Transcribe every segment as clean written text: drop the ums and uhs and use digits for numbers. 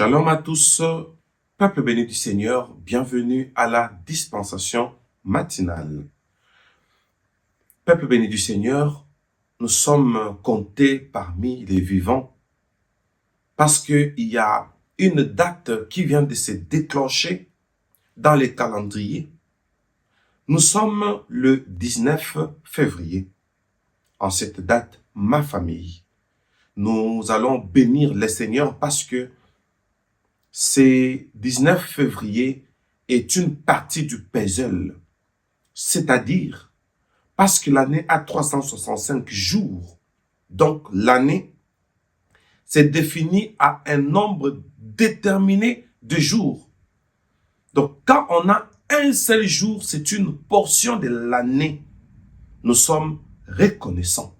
Shalom à tous, peuple béni du Seigneur, bienvenue à la dispensation matinale. Peuple béni du Seigneur, nous sommes comptés parmi les vivants parce qu'il y a une date qui vient de se déclencher dans les calendriers. Nous sommes le 19 février. En cette date, ma famille, nous allons bénir le Seigneur parce que ce 19 février est une partie du puzzle, c'est-à-dire parce que l'année a 365 jours. Donc l'année c'est défini à un nombre déterminé de jours. Donc quand on a un seul jour, c'est une portion de l'année. Nous sommes reconnaissants.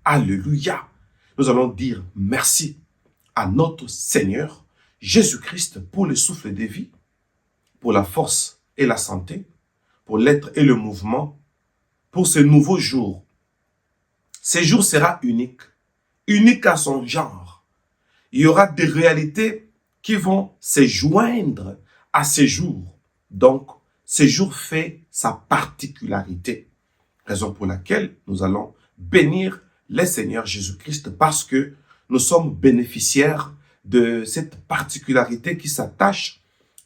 Alléluia. Nous allons dire merci à notre Seigneur Jésus-Christ pour le souffle de vie, pour la force et la santé, pour l'être et le mouvement, pour ce nouveau jour. Ce jour sera unique, unique à son genre. Il y aura des réalités qui vont se joindre à ce jour. Donc, ce jour fait sa particularité. Raison pour laquelle nous allons bénir le Seigneur Jésus-Christ parce que nous sommes bénéficiaires de cette particularité qui s'attache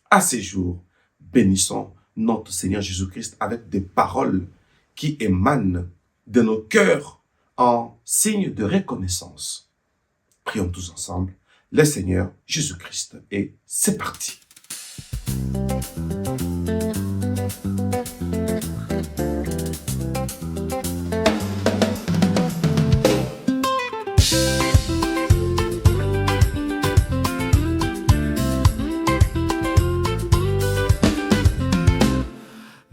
à ces jours. Bénissons notre Seigneur Jésus-Christ avec des paroles qui émanent de nos cœurs en signe de reconnaissance. Prions tous ensemble le Seigneur Jésus-Christ et c'est parti.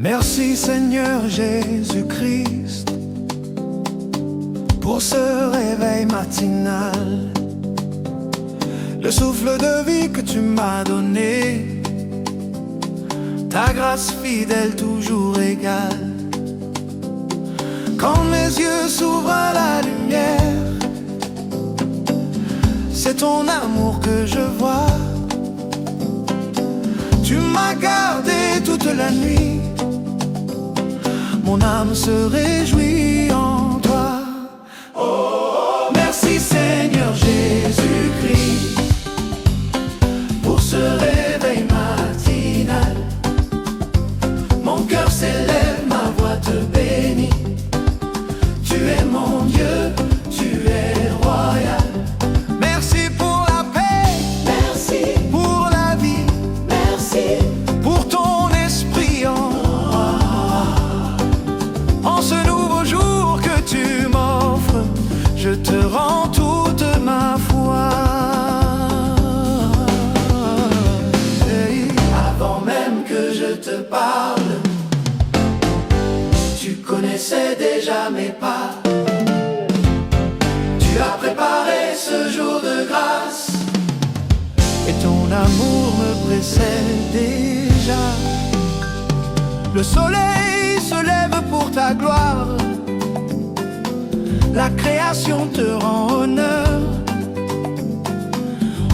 Merci Seigneur Jésus-Christ pour ce réveil matinal, le souffle de vie que tu m'as donné, ta grâce fidèle toujours égale. Quand mes yeux s'ouvrent à la lumière, c'est ton amour que je vois. Tu m'as gardé toute la nuit, mon âme se réjouit en toi. Oh, merci Seigneur Jésus-Christ pour ce réveil matinal. Mon cœur s'élève, ma voix te bénit. Tu es mon Dieu, tu es royal. Merci pour la paix, merci pour la vie, merci pour ton esprit en ce nouveau jour que tu m'offres, je te rends toute ma foi. Hey. Avant même que je te parle, tu connaissais déjà mes pas. Tu as préparé ce jour de grâce et ton amour me précède déjà. Le soleil se lève pour ta gloire, la création te rend honneur.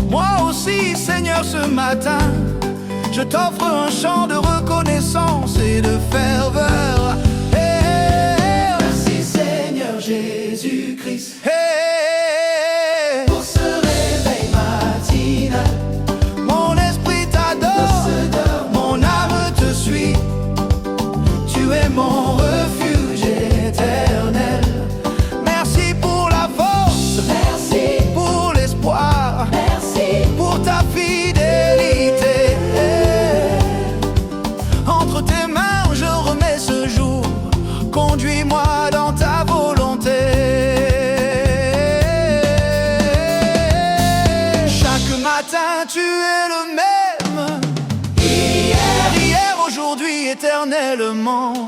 Moi aussi Seigneur ce matin, je t'offre un chant de reconnaissance et de ferveur. Hey, merci Seigneur Jésus-Christ. Hey, pour ce réveil matinal, mon esprit t'adore, mon âme te suit. Tu es mon refuge éternel. Merci pour la force, merci pour l'espoir, merci pour ta fidélité. Entre tes mains je remets ce jour, conduis-moi dans ta volonté. Chaque matin tu es le même, hier, aujourd'hui, éternellement.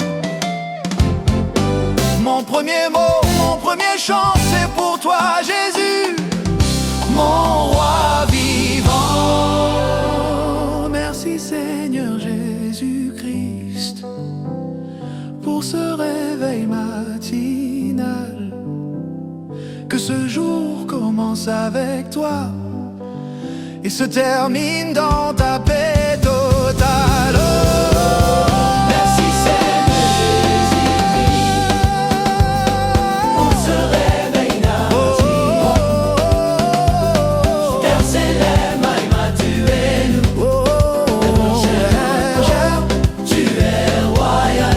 Mon premier mot, mon premier chant, c'est pour toi, Jésus, mon roi vivant. Merci Seigneur Jésus-Christ pour ce réveil matinal. Que ce jour commence avec toi et se termine dans ta paix totale. Oh, merci Seigneur Jésus-Christ, on se réveille lundi, car c'est le Maïma, tu es nous, le bon cher, tu es royal.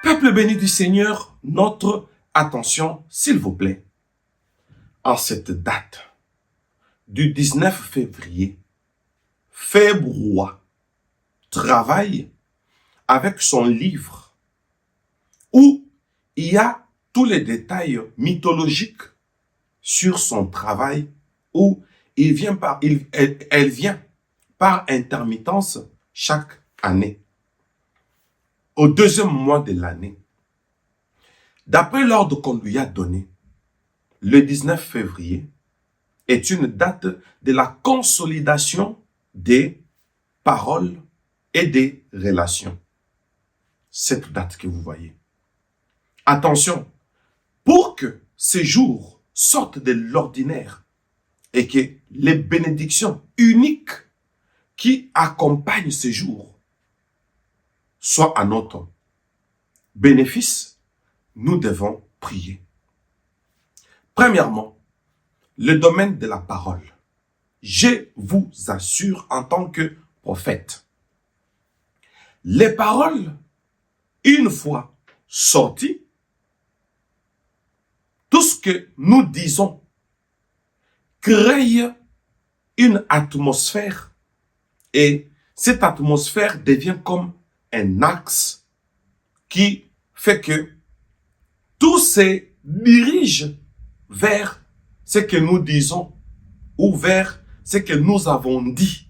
Peuple béni du Seigneur, notre attention, s'il vous plaît. En cette date du 19 février, Febrois travaille avec son livre où il y a tous les détails mythologiques sur son travail, où elle vient par intermittence chaque année. Au deuxième mois de l'année, d'après l'ordre qu'on lui a donné, le 19 février est une date de la consolidation des paroles et des relations. Cette date que vous voyez. Attention, pour que ces jours sortent de l'ordinaire et que les bénédictions uniques qui accompagnent ces jours soit à notre bénéfice, nous devons prier. Premièrement, le domaine de la parole. Je vous assure en tant que prophète, les paroles, une fois sorties, tout ce que nous disons crée une atmosphère et cette atmosphère devient comme un axe qui fait que tout se dirige vers ce que nous disons ou vers ce que nous avons dit.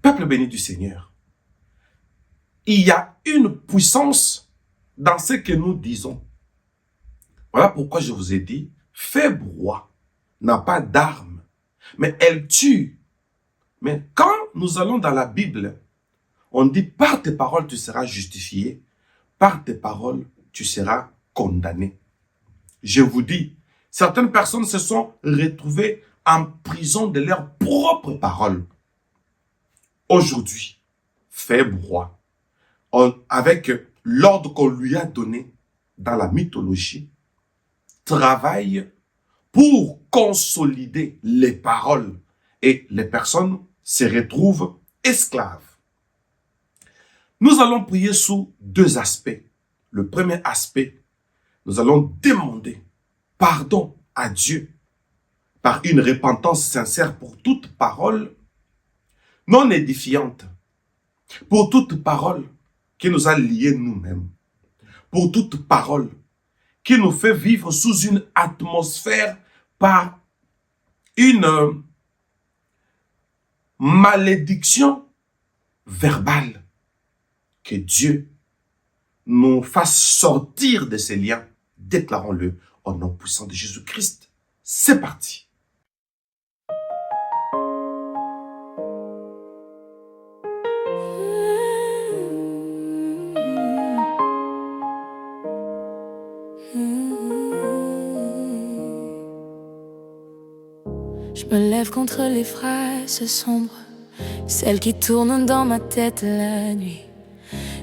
Peuple béni du Seigneur, il y a une puissance dans ce que nous disons. Voilà pourquoi je vous ai dit, Febrois n'a pas d'arme, mais elle tue. Mais quand nous allons dans la Bible, on dit, par tes paroles, tu seras justifié. Par tes paroles, tu seras condamné. Je vous dis, certaines personnes se sont retrouvées en prison de leurs propres paroles. Aujourd'hui, Febrois, avec l'ordre qu'on lui a donné dans la mythologie, travaille pour consolider les paroles et les personnes se retrouvent esclaves. Nous allons prier sous deux aspects. Le premier aspect, nous allons demander pardon à Dieu par une repentance sincère pour toute parole non édifiante, pour toute parole qui nous a liés nous-mêmes, pour toute parole qui nous fait vivre sous une atmosphère par une malédiction verbale. Que Dieu nous fasse sortir de ces liens. Déclarons-le au nom puissant de Jésus-Christ. C'est parti. Je me lève contre les phrases sombres, celles qui tournent dans ma tête la nuit.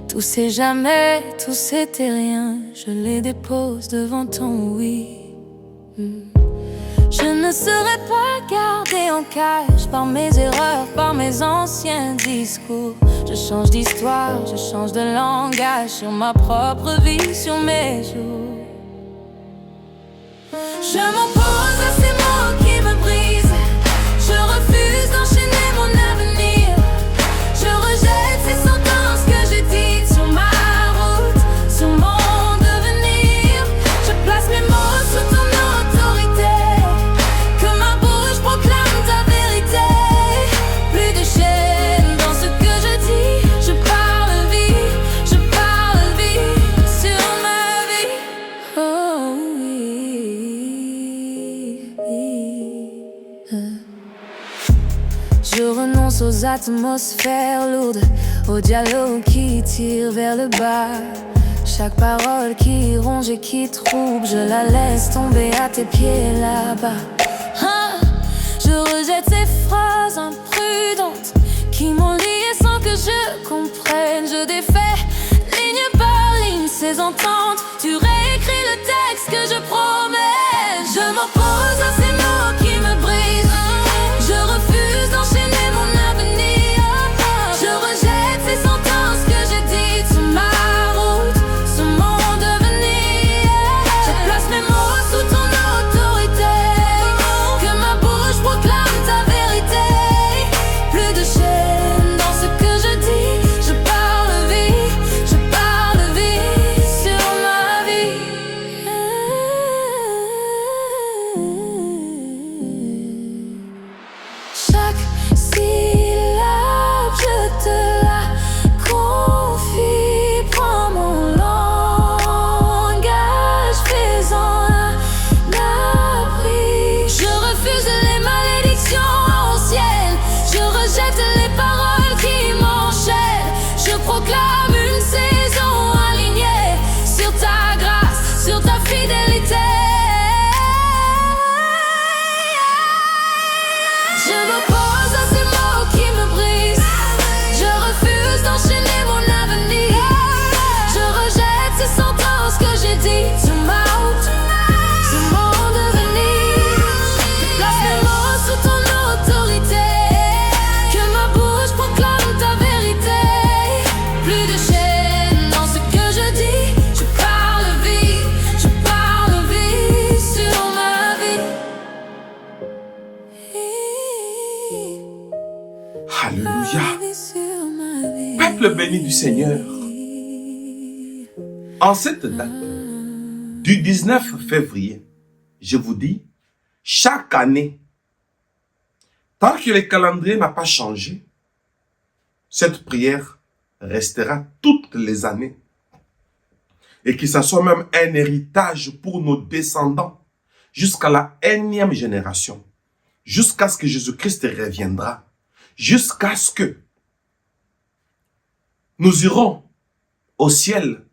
Tout c'est jamais, tout c'était rien, je les dépose devant ton oui. Je ne serai pas gardée en cage par mes erreurs, par mes anciens discours. Je change d'histoire, je change de langage sur ma propre vie, sur mes jours. Je m'oppose à ces mots qui me brisent. Je refuse d'enchaîner mon avenir. Je rejette ces sentences que j'ai dites sur ma route, sur mon devenir. Je place mes mots sous ton autorité, que ma bouche proclame ta vérité. Plus de chaînes dans ce que je dis. Je parle vie, je parle vie. Je renonce aux atmosphères lourdes, aux dialogues qui tirent vers le bas. Chaque parole qui ronge et qui trouble, je la laisse tomber à tes pieds là-bas. Ah, je rejette ces phrases imprudentes qui m'ont lié sans que je comprenne. Je défais ligne par ligne ces ententes. Tu réécris le texte que je promets. Je m'oppose à ces mots qui me brisent. Je refuse d'enchaîner mon avenir. Je rejette ces sentences que j'ai dites sur ma route, sur mon devenir. Je place mes mots sous ton autorité, que ma bouche proclame ta vérité. Plus de chaînes dans ce que je dis. Je parle vie sur ma vie. Chaque syllabe, je te la confie. Prends mon langage, fais-en un abri. Je refuse les malédictions anciennes. Je rejette les paroles qui m'enchaînent. Je proclame une saison alignée sur ta grâce, sur ta fidélité. Je m'oppose à ces mots qui me brisent. Je refuse d'enchaîner mon avenir. Je rejette ces sentences que j'ai dites sur ma route, sur mon devenir. Je place mes mots sous ton autorité, que ma bouche proclame ta vérité. Plus de chaînes dans ce que je dis. Je parle vie sur ma vie. Alléluia. Vie sur ma vie. Peuple béni du Seigneur, en cette date du 19 février, je vous dis, chaque année, tant que le calendrier n'a pas changé, cette prière restera toutes les années. Et que ça soit même un héritage pour nos descendants jusqu'à la énième génération, jusqu'à ce que Jésus-Christ reviendra, jusqu'à ce que nous irons au ciel.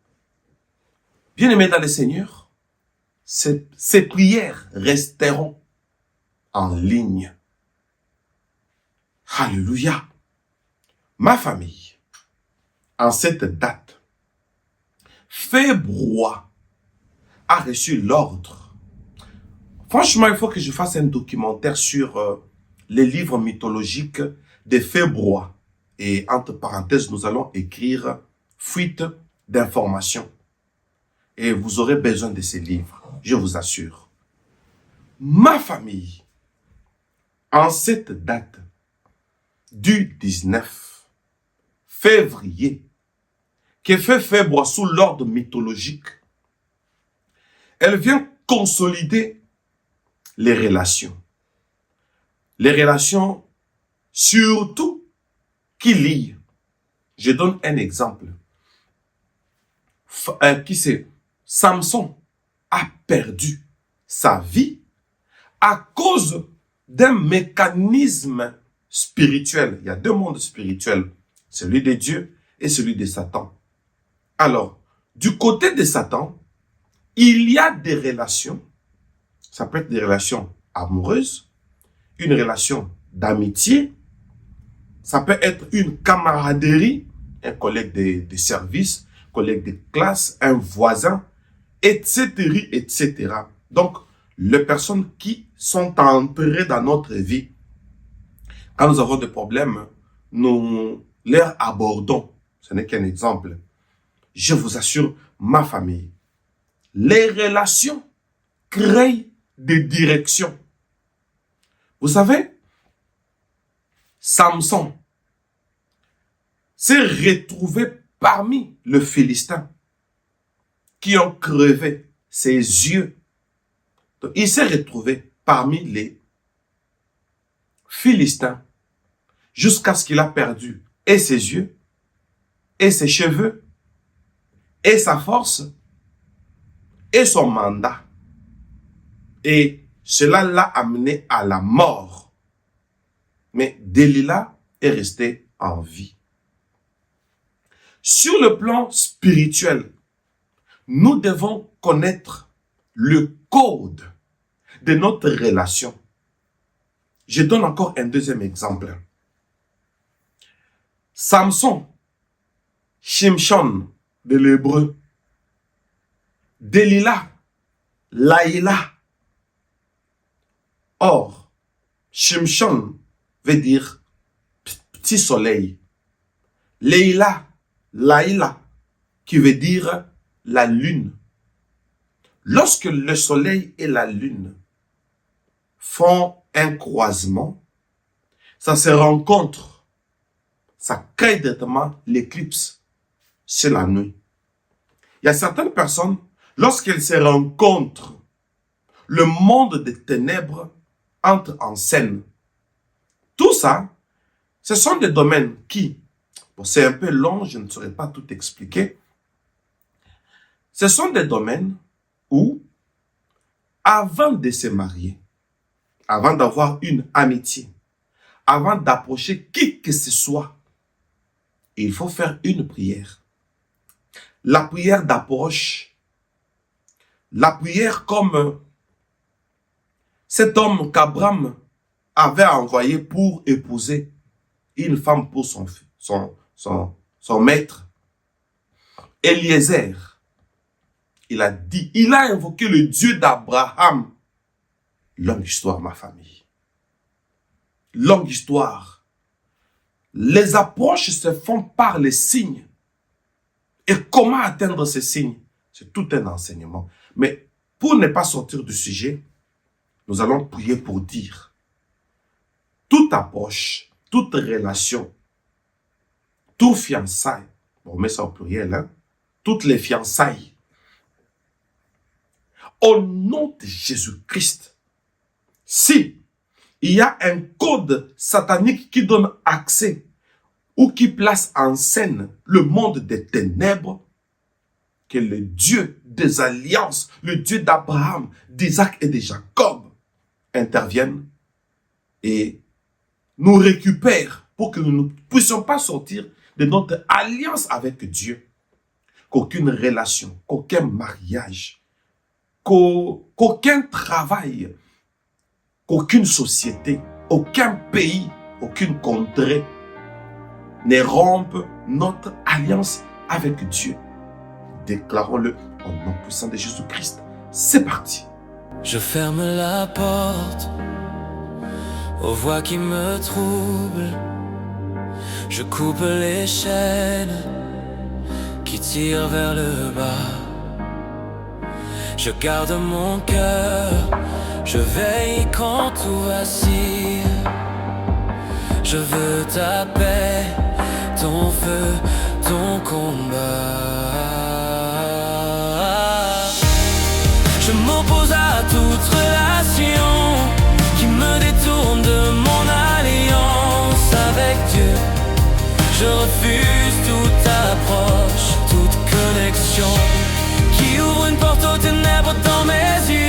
Bien-aimés dans le Seigneur, ces prières resteront en ligne. Alléluia. Ma famille, en cette date, Févroie a reçu l'ordre. Franchement, il faut que je fasse un documentaire sur les livres mythologiques de Févroie. Et entre parenthèses, nous allons écrire fuite d'informations. Et vous aurez besoin de ces livres, je vous assure. Ma famille, en cette date du 19 février, qui fait Févroie sous l'ordre mythologique, elle vient consolider les relations. Les relations surtout qui lient. Je donne un exemple. Qui c'est? Samson a perdu sa vie à cause d'un mécanisme spirituel. Il y a deux mondes spirituels, celui de Dieu et celui de Satan. Alors, du côté de Satan, il y a des relations, ça peut être des relations amoureuses, une relation d'amitié, ça peut être une camaraderie, un collègue de service, collègue de classe, un voisin, etc., etc. Donc, les personnes qui sont entrées dans notre vie, quand nous avons des problèmes, nous les abordons. Ce n'est qu'un exemple. Je vous assure, ma famille, les relations créent des directions. Vous savez, Samson s'est retrouvé parmi les Philistins qui ont crevé ses yeux. Donc, il s'est retrouvé parmi les Philistins jusqu'à ce qu'il a perdu et ses yeux, et ses cheveux, et sa force, et son mandat. Et cela l'a amené à la mort. mais Delilah est restée en vie. Sur le plan spirituel, nous devons connaître le code de notre relation. Je donne encore un deuxième exemple. Samson, Shimshon de l'hébreu, Delilah, Laïla. Or, Shimshon veut dire petit soleil. Leïla, Laïla, qui veut dire la lune. Lorsque le soleil et la lune font un croisement, ça se rencontre, ça crée directement l'éclipse, c'est la nuit. Il y a certaines personnes, lorsqu'elles se rencontrent, le monde des ténèbres entre en scène. Tout ça, ce sont des domaines qui, bon, c'est un peu long, je ne saurais pas tout expliquer. Ce sont des domaines où, avant de se marier, avant d'avoir une amitié, avant d'approcher qui que ce soit, il faut faire une prière. La prière d'approche, la prière comme cet homme qu'Abraham avait envoyé pour épouser une femme pour son maître, Eliezer. Il a invoqué le Dieu d'Abraham. Longue histoire, ma famille. Longue histoire. Les approches se font par les signes. Et comment atteindre ces signes? C'est tout un enseignement. Mais pour ne pas sortir du sujet, nous allons prier pour dire toute approche, toute relation, tout fiançailles, on met ça au pluriel, hein, toutes les fiançailles, au nom de Jésus-Christ, si il y a un code satanique qui donne accès ou qui place en scène le monde des ténèbres, que le Dieu des alliances, le Dieu d'Abraham, d'Isaac et de Jacob intervienne et nous récupère pour que nous ne puissions pas sortir de notre alliance avec Dieu. Qu'aucune relation, qu'aucun mariage, qu'aucun travail, qu'aucune société, aucun pays, aucune contrée ne rompe notre alliance avec Dieu. Déclarons-le au nom puissant de Jésus-Christ. C'est parti. Je ferme la porte aux voix qui me troublent. Je coupe les chaînes qui tirent vers le bas. Je garde mon cœur, je veille quand tout vacille. Je veux ta paix, ton feu, ton combat. Je m'oppose à toute relation qui me détourne de mon alliance avec Dieu. Je refuse toute approche, toute connexion qui ouvre une porte aux ténèbres dans mes yeux.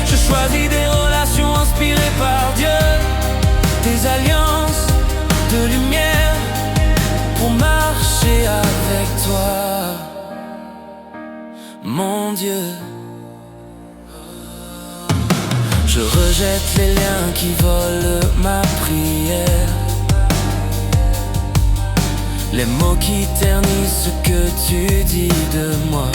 Je choisis des relations inspirées par Dieu, des alliances de lumière pour marcher avec toi, mon Dieu. Je rejette les liens qui volent ma prière, les mots qui ternissent ce que tu dis de moi.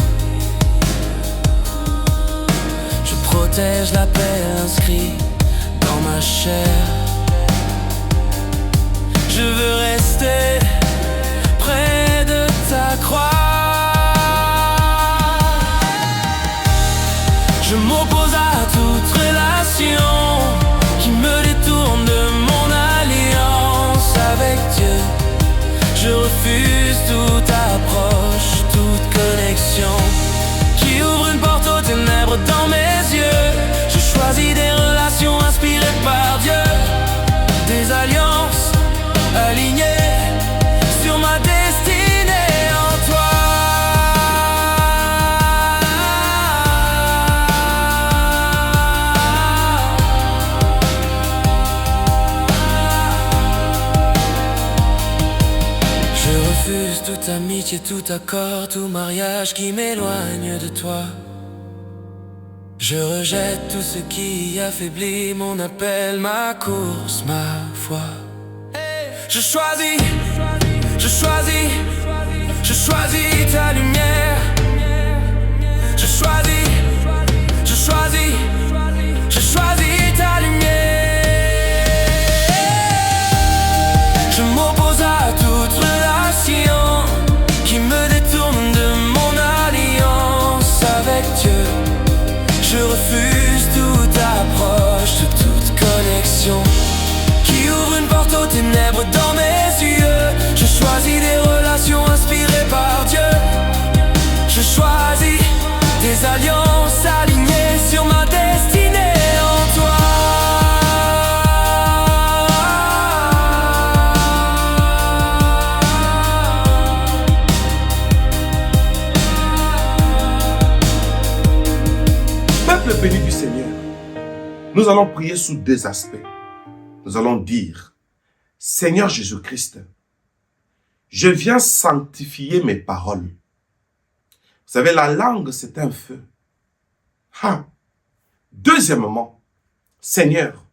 Je protège l'appel inscrit dans ma chair. Je veux rester près de ta croix. Je m'oppose à toute relation qui me détourne de mon alliance avec Dieu. Je refuse toute approche, toute connexion qui ouvre une porte aux ténèbres dans mes yeux. Je choisis des relations inspirées par Dieu, toute amitié, tout accord, tout mariage qui m'éloigne de toi. Je rejette tout ce qui affaiblit mon appel, ma course, ma foi. Je choisis, je choisis, je choisis ta lumière. Je choisis, je choisis, je choisis ta lumière. Je m'oppose à toute relation qui me détourne de mon alliance avec Dieu. Je refuse toute approche, toute connexion qui ouvre une porte aux ténèbres dans mes yeux. Je choisis des relations inspirées par Dieu. Je choisis des alliances alignées sur ma destinée en toi. Peuple béni du Seigneur, nous allons prier sous deux aspects. Nous allons dire, Seigneur Jésus-Christ, je viens sanctifier mes paroles. Vous savez, la langue, c'est un feu. Deuxièmement, Seigneur,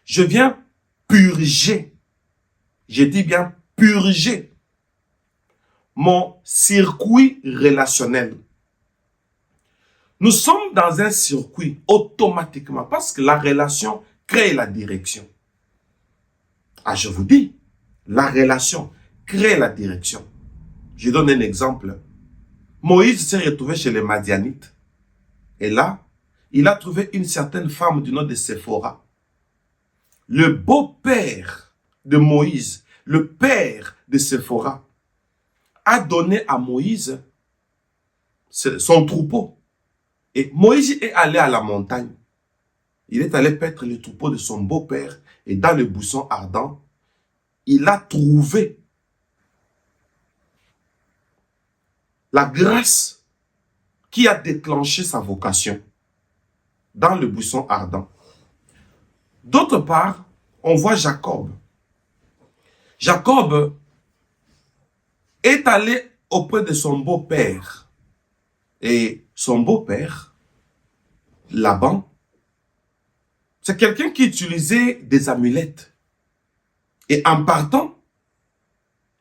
je viens purger. Je dis bien purger mon circuit relationnel. Nous sommes dans un circuit automatiquement parce que la relation crée la direction. Je vous dis, la relation crée la direction. Je donne un exemple. Moïse s'est retrouvé chez les Madianites. Et là, il a trouvé une certaine femme du nom de Séphora. Le beau-père de Moïse, le père de Séphora, a donné à Moïse son troupeau. Et Moïse est allé à la montagne. Il est allé paître le troupeau de son beau-père. Et dans le buisson ardent, il a trouvé la grâce qui a déclenché sa vocation dans le buisson ardent. D'autre part, on voit Jacob. Jacob est allé auprès de son beau-père. Et son beau-père, Laban, c'est quelqu'un qui utilisait des amulettes. Et en partant,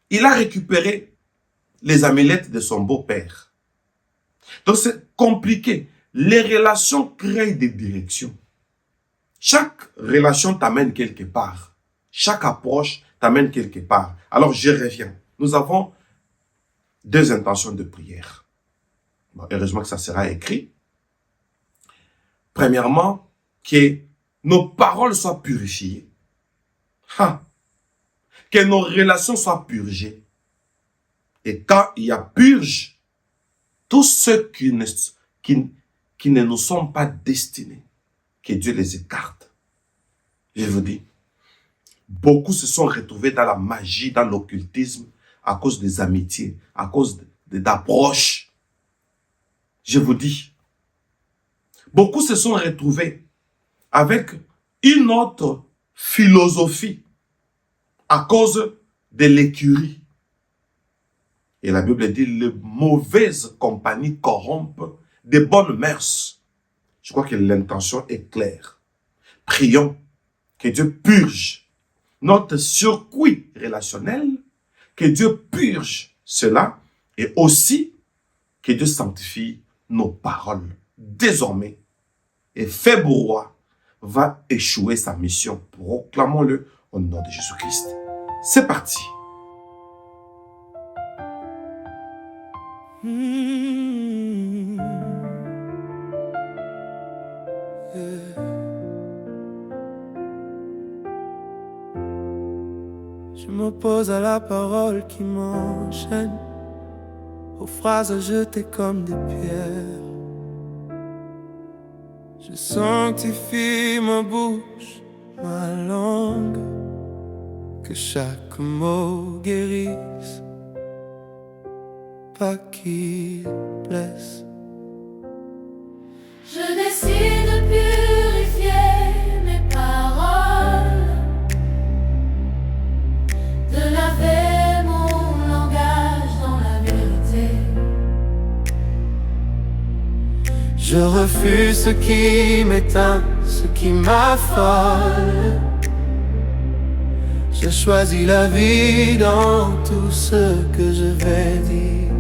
il a récupéré les amulettes de son beau-père. Donc c'est compliqué. Les relations créent des directions. Chaque relation t'amène quelque part. Chaque approche t'amène quelque part. Alors je reviens. Nous avons deux intentions de prière. Bon, heureusement que ça sera écrit. Premièrement, que nos paroles soient purifiées. Que nos relations soient purgées. Et quand il y a purge, tous ceux qui ne nous sont pas destinés, que Dieu les écarte. Je vous dis, beaucoup se sont retrouvés dans la magie, dans l'occultisme, à cause des amitiés, à cause d'approches. Je vous dis, beaucoup se sont retrouvés avec une autre philosophie à cause de l'écurie. Et la Bible dit, les mauvaises compagnies corrompent de bonnes mœurs. Je crois que l'intention est claire. Prions que Dieu purge notre circuit relationnel, que Dieu purge cela et aussi que Dieu sanctifie nos paroles. Désormais, et faible roi va échouer sa mission. Proclamons-le au nom de Jésus-Christ. C'est parti. Je m'oppose à la parole qui m'enchaîne, aux phrases jetées comme des pierres. Je sanctifie ma bouche, ma langue, que chaque mot guérisse, pas qu'il blesse. Je décide de purifier mes paroles, de laver mon langage dans la Je refuse ce qui m'éteint, ce qui m'affole. Je choisis la vie dans tout ce que je vais dire.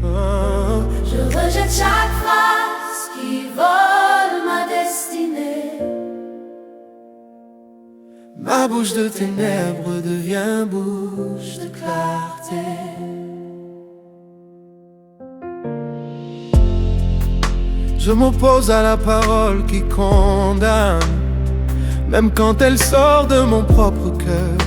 Oh. Je rejette chaque phrase qui vole ma destinée. Ma bouche de ténèbres devient bouche de clarté. Je m'oppose à la parole qui condamne, même quand elle sort de mon propre cœur.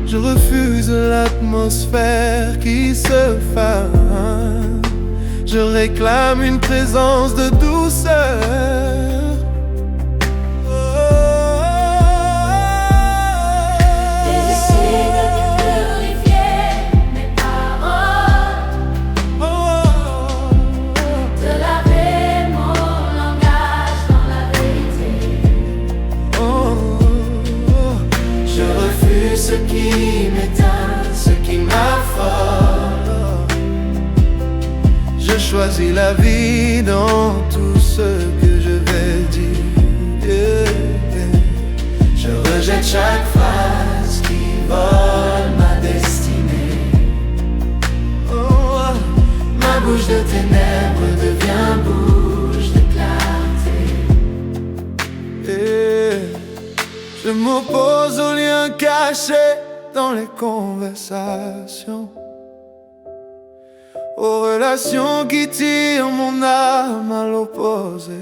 Je refuse l'atmosphère qui se fane. Je réclame une présence de douceur. Ce qui m'éteint, ce qui m'affole. Je choisis la vie dans tout ce que je vais dire. Je rejette chaque phrase qui vole ma destinée. Oh, ma bouche de ténèbres devient bouche de clarté. Je m'oppose aux liens cachés dans les conversations, aux relations qui tirent mon âme à l'opposé.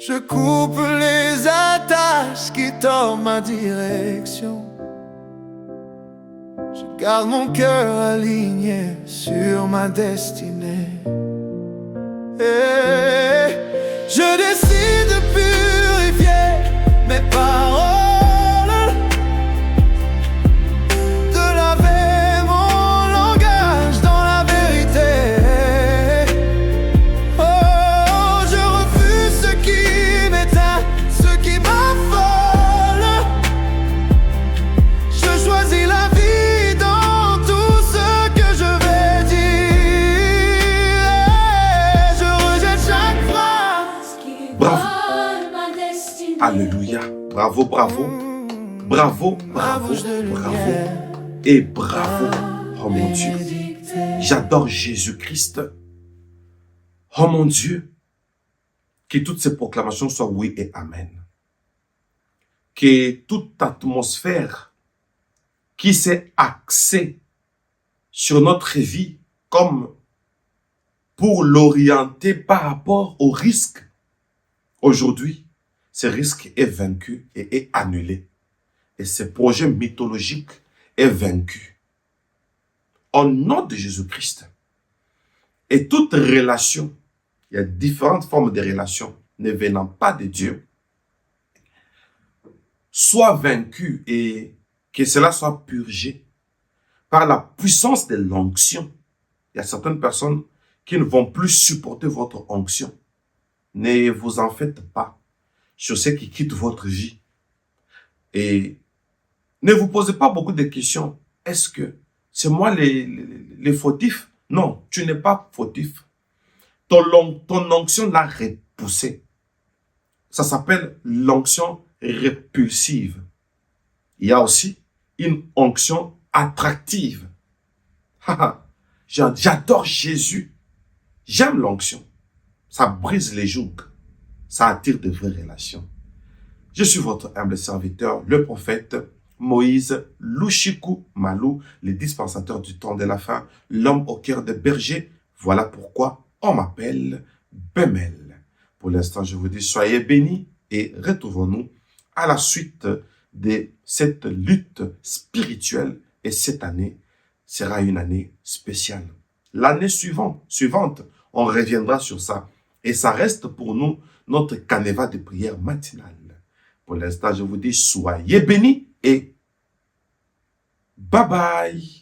Je coupe les attaches qui tordent ma direction. Je garde mon cœur aligné sur ma destinée. Et je décide de purifier mes paroles, de laver mon langage dans la vérité. Oh, je refuse ce qui m'éteint, ce qui m'affole. Je choisis la vie dans tout ce que je vais dire. Je rejette chaque phrase. Bravo. Alléluia. Bravo, bravo. Bravo, bravo, bravo. Et bravo. Oh mon Dieu. J'adore Jésus-Christ. Oh mon Dieu. Que toutes ces proclamations soient oui et amen. Que toute atmosphère qui s'est axée sur notre vie comme pour l'orienter par rapport au risque, aujourd'hui, ce risque est vaincu et est annulé. Et ce projet mythologique est vaincu. Au nom de Jésus-Christ. Et toute relation, il y a différentes formes de relations ne venant pas de Dieu, soit vaincue et que cela soit purgé par la puissance de l'onction. Il y a certaines personnes qui ne vont plus supporter votre onction. Ne vous en faites pas sur ceux qui quittent votre vie. Et ne vous posez pas beaucoup de questions. Est-ce que c'est moi les fautifs? Non, tu n'es pas fautif. Ton onction l'a repoussé. Ça s'appelle l'onction répulsive. Il y a aussi une onction attractive. J'adore Jésus. J'aime l'onction. Ça brise les jougs. Ça attire de vraies relations. Je suis votre humble serviteur, le prophète Moïse Lushiku Malou, le dispensateur du temps de la fin, l'homme au cœur de berger. Voilà pourquoi on m'appelle Bemel. Pour l'instant, je vous dis soyez bénis et retrouvons-nous à la suite de cette lutte spirituelle. Et cette année sera une année spéciale. L'année suivante, on reviendra sur ça. Et ça reste pour nous notre canevas de prière matinale. Pour l'instant, je vous dis soyez bénis et bye bye.